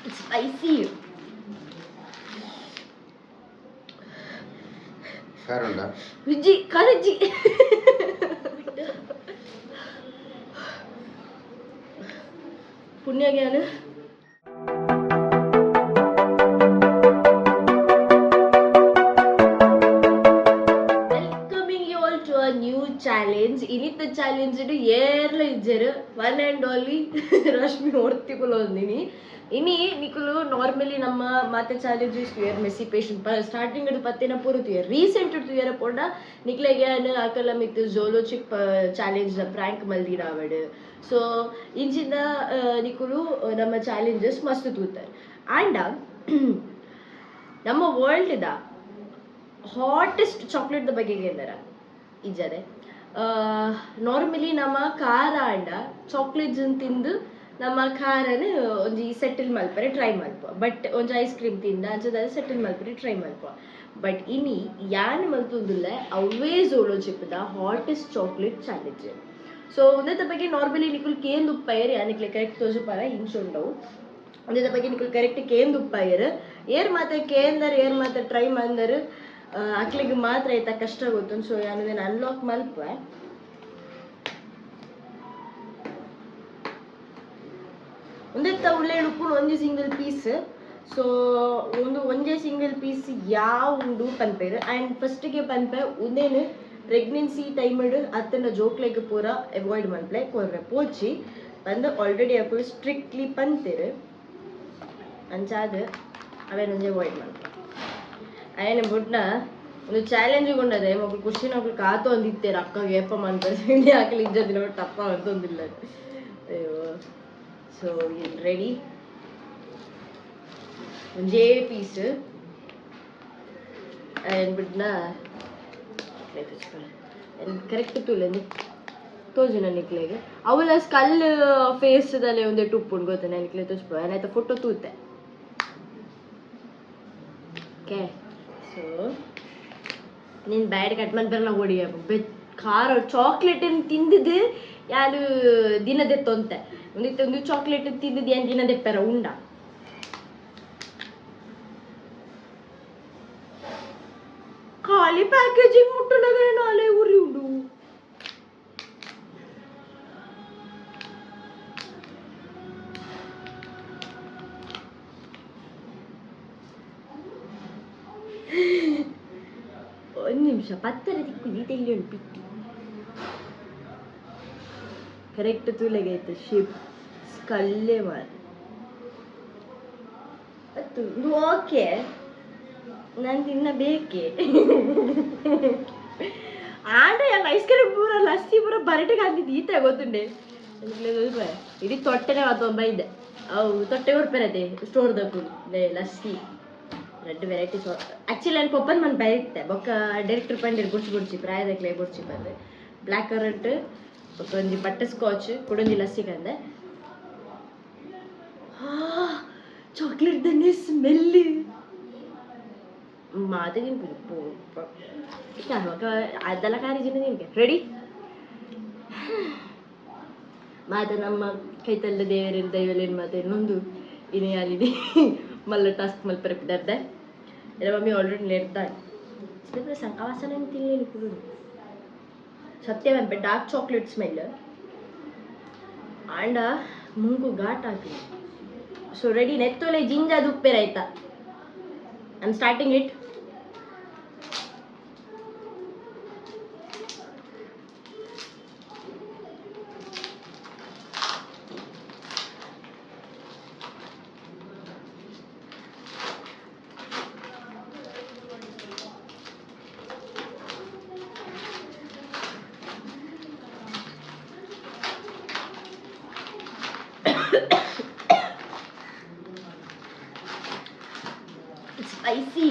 Spicy. Karunda. Vijji, Karaji. Punyagana. Welcoming you all to a new challenge. Init challenge idu yerla ijjeru one and only Rashmi Ortipolo ondini. Ini nikulu normally namma mate challenges to year messy patient starting edu pattina puruthu year recent to year ponda niklege anu akala mit zolo chip challenge prank maldira avadu. So injinda nikulu namma challenges mastu tootar and ನಮ್ಮ world ಇದ hottest chocolate ಬಗ್ಗೆ ಏನಾರ ಇಜ್ಜದೆ normally ನಮ್ಮ ಖಾರ ಅಂಡ chocolates ತಿಂದು ನಮ್ಮ ಖಾರನ ಒಂಜಿ settle ಮಲ್ಪರೆ ಟ್ರೈ ಮಲ್ಪ ಬಟ್ ಒಂಜಿ ಐಸ್ ಕ್ರೀಮ್ ತಿಂದ ಅಂಚದ ಸೆಟಲ್ ಮಲ್ಪರೆ ಟ್ರೈ ಮಲ್ಪ ಬಟ್ ಇನಿ ಯಾನ್ ಮಲ್ತುಂದುಲ್ಲ ಅವೇಸ್ ಓಲೋಚಿಪ್ಪದ ಹಾಟೆಸ್ಟ್ ಚಾಕ್ಲೇಟ್ ಚಾಲೆಂಜ್ ಸೊ ಉನ್ನತ ಬಗ್ಗೆ ನಾರ್ಮಲಿ ನಿಕುಲ್ ಕೇಂದು ಉಪ್ಪಯರ್ ಯಾನಿಕ್ಲೆ ಕರೆಕ್ಟ್ ತೋಜುಪಾರ ಹಿಂಚುಂಡವು ಉನ್ನತ ಬಗ್ಗೆ ನಿಕುಲ್ ಕರೆಕ್ಟ್ ಕೇಂದು ಉಪ್ಪಯರ್ ಏರ್ ಮಾತ್ರ ಕೇಂದರ್ ಏರ್ ಮಾತ್ರ ಟ್ರೈ ಮಂದರ್ ಅಕ್ಲಿಗೆ ಮಾತ್ರ ಆಯ್ತಾ ಕಷ್ಟ ಗೊತ್ತು ಸೊ ನಾನು ಅನ್ಲಾಕ್ ಮಲ್ಪ ಒಂದೆತ್ತ ಉಳ್ಳೆ ಉಪ್ಪು ಒಂದೇ ಸಿಂಗಲ್ ಪೀಸ್ ಸೊ ಒಂದೇ ಸಿಂಗಲ್ ಪೀಸ್ ಯಾವ ಉಂಡು ಪನ್ಪೇರು ಆ್ಯಂಡ್ ಫಸ್ಟಿಗೆ ಪನ್ಪೆ ಒಂದೇನು ಪ್ರೆಗ್ನೆನ್ಸಿ ಟೈಮಡ್ ಅತ್ತನ ಜೋಕ್ಲೆಗೆ ಪೂರ ಅವಾಯ್ಡ್ ಮನ್ಪ್ಲೆ ಕೊರ್ರೆ ಪೋಚಿ ಬಂದು ಆಲ್ರೆಡಿ ಅಪ್ಪು ಸ್ಟ್ರಿಕ್ಟ್ಲಿ ಪಂತೇರು ಅಂಚಾದ ಅವೇನೊಂದು ಅವಾಯ್ಡ್ ಮಾಡ್ತಾರೆ ఆయన బుడ్డ నువ్వు ఛాలెంజ్ ఉండదు ఒక క్వశ్చన్ ఒక కాతో అందిస్తారు అక్కకి చెప్పమంటారు ఆకలి ఇజ్జతిన తప్ప అంతుందిಲ್ಲ అయ్యో సో రెడీ ಒಂದೇ ಪೀಸ್ ఆయన బిడ్డ ಕರೆಕ್ಟ್ ತುಲೆಂದು ತೋಜು ನನಗೆ ಅವಳ ಸ್ಕಲ್ ಫೇಸ್ದಲ್ಲೇ ಒಂದೇ ಟುಪ್ಪು ಗೊತ್ತ ನನಗೆ ತೋರಿಸ್ಬೋ ಏನಾಯ್ತು ಫೋಟೋ ತೂತೆ ಓಕೆ ಸೊ ನೀನು ಬ್ಯಾಡ್ ಕಟ್ ಮಾಡ್ಬರಲ್ಲ ಹೊಡಿ ಖಾರ ಚಾಕ್ಲೇಟನ್ನು ತಿಂದಿದ್ದು ಯಾರು ದಿನದೆತ್ತೊಂತೆ ಒಂದು ಚಾಕ್ಲೇಟ್ ತಿಂದಿದ್ದು ಏನು ದಿನದೆಪ್ಪರ ಉಂಡ ಖಾಲಿ ಪ್ಯಾಕೇಜಿಂಗ್ ಮುಟ್ಟಲಾಗ ನಾಳೆ ಉರಿ ಉಂಡು ಒಂದು ನಿಮಿಷ ಪತ್ತರ ದಿಕ್ಕು ತೆಲ್ಲಿ ಪಿಟ್ಟಿ ಕರೆಕ್ಟ್ ತೂಲೆಗೈತೆ ಶಿಪ್ ಸ್ಕಲ್ಲೇ ಮಾರು ಅದು ಓಕೆ ನಾನು ತಿನ್ನಬೇಕೆ ಆಂಡ ಎಲ್ಲ ಐಸ್ ಕ್ರೀಮ್ ಪೂರ ಲಸ್ಸಿ ಪೂರ ಬರಟಿಗೆ ಹಾಕಿದ್ದು ಈತ ಗೊತ್ತುಂಡೆ ಇಡೀ ತೊಟ್ಟೆನೆ ಮತ್ತೊಂದು ಬೈದೆ ಅವು ತೊಟ್ಟೆ ಕೊಡ್ಪೇರತೆ ಸ್ಟೋರ್ದಕ್ಕೂ ಲಸ್ಸಿ ரெண்டு வெரைட்டி ஆக்சுவலி எனக்கு ஒப்பன் பண்ண பயிர்த்தேன் ஒக்க ಡೈರೆಕ್ಟರ್ ಪಂಡಿರ್ ಗುಡ್ಸಿ ಪ್ರಾಯದಕ್ಲೆ ಗುಡ್ಸಿ ಬಂದೆ ಬ್ಲ್ಯಾಕ್ ಕರೆಂಟ್ ಒಂಜಿ ಬಟರ್ ಸ್ಕಾಚ್ ಕೊಡೊಂಜಿ ಲಸ್ಸಿ ಕಂದೆ ಚಾಕ್ಲೇಟ್ ದನ್ನೇ ಸ್ಮೆಲ್ ಮಾತಗಿನ ಅದೆಲ್ಲ ಕಾರಿಜಿನ ನಿಮಗೆ ರೆಡಿ ಮಾತ ನಮ್ಮ ಕೈತಲ್ಲ ದೇವರಿನ ದೈವಲೇನು ಮಾತು ಇನ್ನೊಂದು ಇನೇ ಆಲಿದೆ ಮಲ್ಲ ಟಾಸ್ಕ್ ಮಲ್ ಪರಪಿದಾರ್ದೆ ಎಲ್ಲ ಮಮ್ಮಿ ಆಲ್ರೆಡಿ ನೇರ್ತಾಳೆ ಸ್ಮೆಲ್ ಸಂಕವಾಸನ ತಿನ್ನೇನು ಕುಡು ಸತ್ಯ ಬಂದ್ಬಿಟ್ಟು ಡಾರ್ಕ್ ಚಾಕ್ಲೇಟ್ ಸ್ಮೆಲ್ ಆಂಡ ಮುಂಗು ಘಾಟ್ ಹಾಕಿ ಸೊ ರೆಡಿ ನೆತ್ತೊಲೆ ಜಿಂಜಾದ ಉಪ್ಪೇರ ಆಯ್ತಾ I am starting it spicy.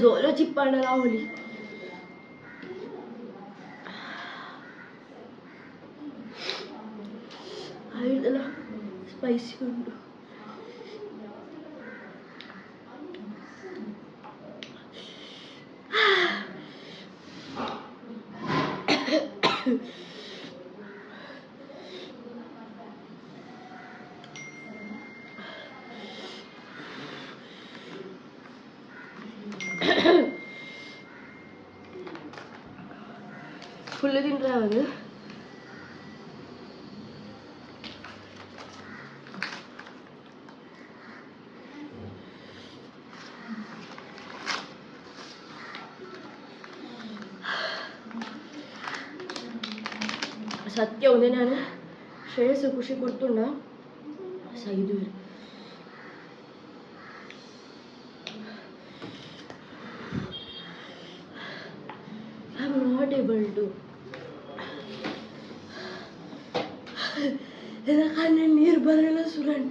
Zolo ಚಿಪ್ಪಣ್ಣ ರಾಹುಲಿ ಆಯ್ತಲ್ಲ ಸ್ಪೈಸಿ ಉಂಟು ಫುಲ್ ತಿಂದ್ರೆ ಅದು ಸತ್ಯ ಒಂದೇ ನಾನು ಶ್ರೇಯಸ್ ಖುಷಿ ಕೊಡ್ತುಂಡ ಇದು I am not able to ಕಣ್ಣಲ್ಲಿ ನೀರು ಬರಲ್ಲ ಸುರನ್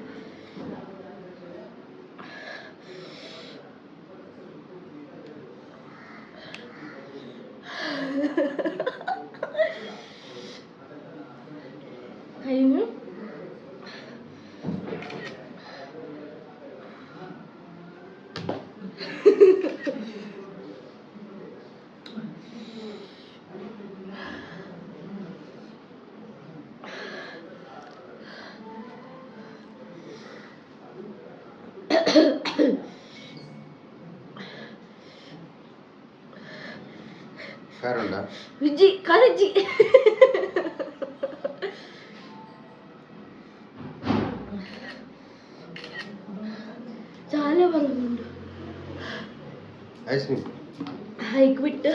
ಕೈನು ಕಾರುಂಡ ವಿಜ್ಜಿ ಕಾಲೇಜಿ చాలా ಬರೋದುಂಟು ಐಸ್ ಕ್ರೀಮ್ ಹೈಕ್ಬಿಟ್ಟು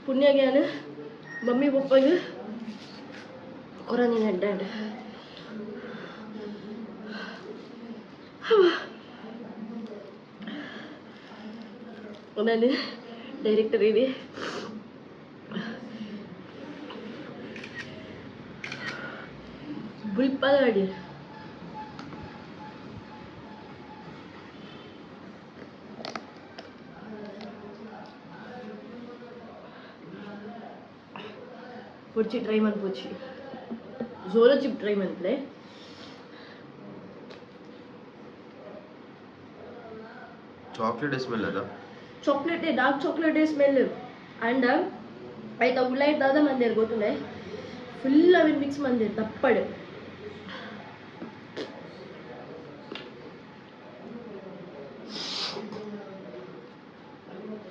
ಪುಣ್ಯಜ್ಞಾನ ಮಮ್ಮಿ ಪಪ್ಪಗೆ ಕೊರಂದಿನ ಅಡ್ಡಾಡ ನಾನು ಡೈರೆಕ್ಟರ್ ಇದೆ ಬುಲ್ಪದ ಅಡಿ పొడిచి ట్రై మన పొడిచి జోలో చిప్ ట్రై మనప్లే ಚಾಕ್ಲೇಟ್ ಸ್ಮೆಲ್ ಅದ chocolate dark chocolate smell and ಆಯ್ತಾ ಉಳ್ಳಾಯ್ತು ದಾದ ಮಂದಿರ್ ಗೊತ್ತುಂಡೆ ಫುಲ್ ಅವಿನ ಮಿಕ್ಸ್ ಮಂದಿರ್ ತಪ್ಪಡು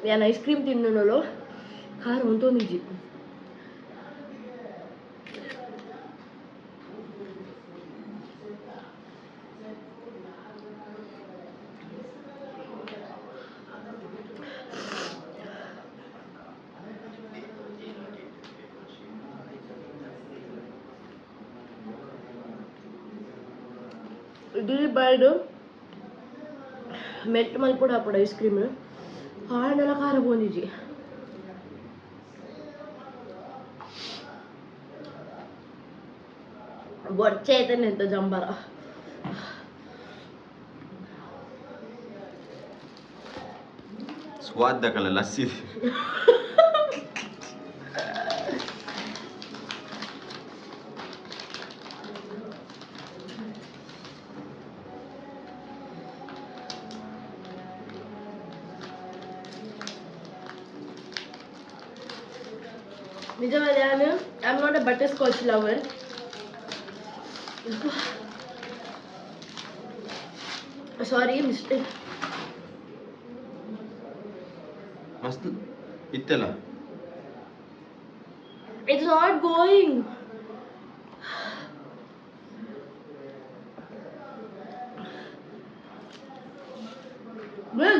ನಾನು ಐಸ್ ಕ್ರೀಮ್ ತಿನ್ನೋನೋ ಖಾರ ಹೊಂತೊಂದಿಜ್ಜಿ ఇది బయట ಮೆಲ್ಟ್ ಮಲ್ಪುಡ ಹಾಪುಡ ಐಸ್ ಕ್ರೀಮ್ ಹಾಳೆಲ್ಲ ಖಾರ ಬಂದಿಜ್ಜಿ ಬೊರ್ಚೆ ಐತೇನೆ ಅಂತ ಜಂಬರ ಸ್ವಾದ ದಕ್ಕಲ್ಲ ಲಸ್ಸಿ ನಿಜವಾದ ನಾನು I am not A butter scotch lover sorry mistake ಮಸ್ತ್ ಇತ್ತಲ್ಲ ಇಟ್ಸ್ ನಾಟ್ ಗೋಯಿಂಗ್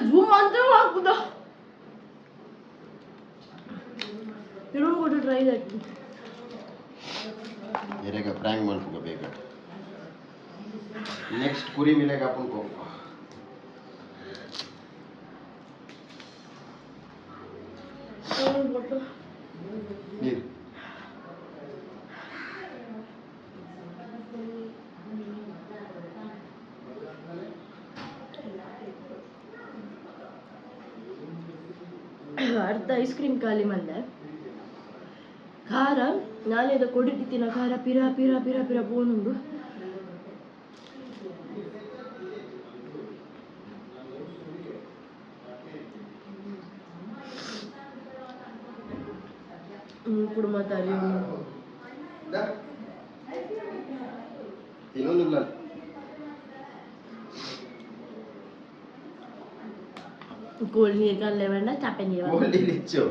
ಝೂಮ್ ಅಂತ ಹಾಕುದ You don't go to try that. ಎರೆಗ ಪ್ರಾಂಕ್ ಮಾಡ್ಕೋ ಬೇಗ ನೆಕ್ಸ್ಟ್ ಕುರಿ ಮಿಲೆಗ अपन को ನೀರು ಅರ್ಧ ಐಸ್ ಕ್ರೀಮ್ ಖಾಲಿ ಮಂದೆ ಖಾರ ನಾನೇದ ಕೊಡಿತಿನ ಖಾರ ಪಿರ ಪಿರ ಪಿರ ಪಿರ ಪೋನುಂಡು ಕುಡುಮ ತಾರಿ ಇನ್ನೊಂದಿಲ್ಲ కోల్డ్ నీరు కానీ లేవన్నా చాప నీరు కోల్డ్ ఇచ్చావు.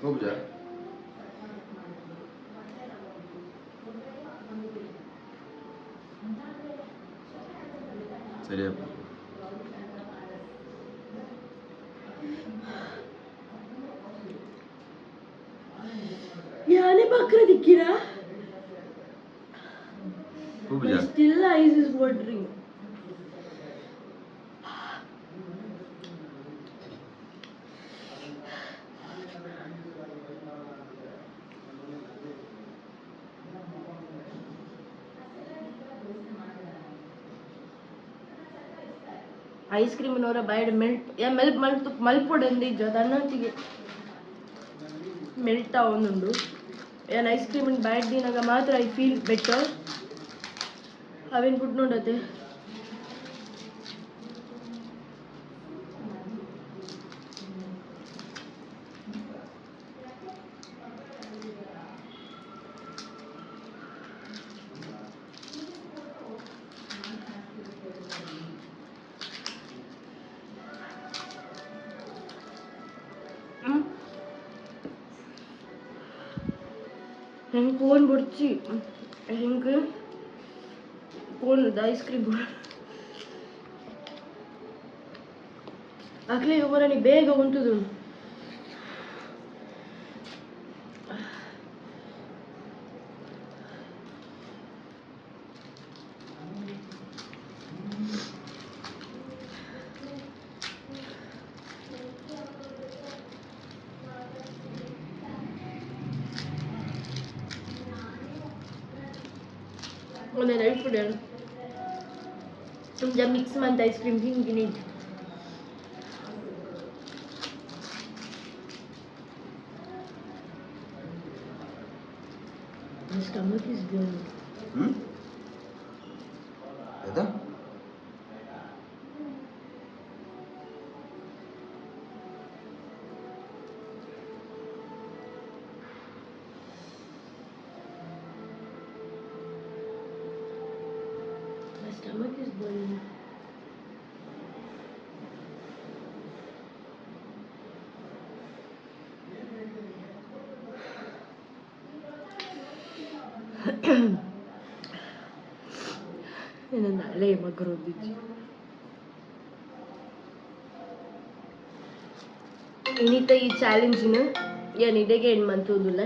खूप जा ಸರಿಯಾ ಯಾನೇ ಬಕ್ರ ದಿಕ್ಕಿರಾ खूप जा still eyes is watering. Ice ಕ್ರೀಮಿನವರ ಬೈಡ್ ಮೆಲ್ಟ್ ಯಾ ಮೆಲ್ಟ್ ಮಲ್ಪೊಡೆಂದು ಜೊದನ್ನೊತ್ತಿಗೆ ಮೆಲ್ಟ್ ಆವೊಂದುಂಡು ಯಾನ್ ಐಸ್ ಕ್ರೀಮಿನ ಬೈಡ್ ದಿನಾಗ ಮಾತ್ರ ಐ ಫೀಲ್ ಬೆಟರ್ ಅವೇನು ಪುಟ್ ನೋಡತ್ತೆ ಹೆಂಗೆ ಕೋನ್ ಬಿಡ್ಚಿ ಹೆಂಗೆ ಕೋನ್ ಐಸ್ ಕ್ರೀಮ್ ಆಗ್ಲೇ ಒಬ್ಬರ ನೀ ಬೇಗ ಉಂಟುದು ಒಂದೇ ನೈಟ್ ಫುಡ್ तुम जब मिक्स मंथ आइसक्रीम थी उनकी नहीं My stomach is burning. ಆಯ್ತಾ My stomach is burning. ನಾನು ನಾಳೆ ಮಗರು ಓದಿದ್ವಿ ಇನ್ನಿತ ಈ ಚಾಲೆಂಜಿನ ಏನು ಇಡೆಗೆ ಏನು ಮಂತೋದಿಲ್ಲ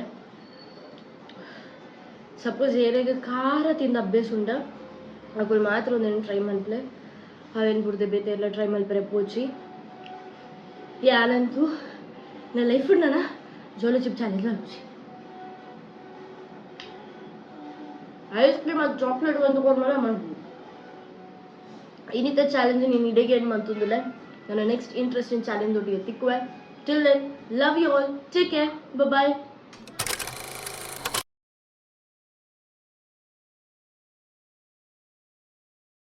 ಸಪೋಸ್ ಏನಾಗ ಖಾರ ತಿಂದ ಅಭ್ಯಾಸ ಉಂಡ ಅವುಗಳು ಮಾತ್ರ ಒಂದೇನು ಟ್ರೈ ಮಲ್ಪಲೆ ಅವೇನು ಬಿಡ್ದೆ ಬೇತೆ ಎಲ್ಲ ಟ್ರೈ ಮಲ್ಪರೆ ಪೋಚಿ ಯಾನಂತೂ ನನ್ನ ಲೈಫ್ ನಾನು ಜೋಲೋ ಚಿಪ್ ಚಾಲೆಂಜ್ ಅನ್ಸಿ ಐಸ್ ಕ್ರೀಮ್ ಅದು ಚಾಕ್ಲೇಟ್ ಬಂದುಕೊಂಡ್ಮೇಲೆ ಮಾಡ್ಬೋದು ಇನ್ನಿತ ಚಾಲೆಂಜ್ ನೀನು ಇಡೆಗೆ ಏನು ಮಂತಂದಿಲ್ಲ ನಾನು ನೆಕ್ಸ್ಟ್ ಇಂಟ್ರೆಸ್ಟಿಂಗ್ ಚಾಲೆಂಜ್ ಒಟ್ಟಿಗೆ ತಿಕ್ಕುವೆ till then love you all take care bye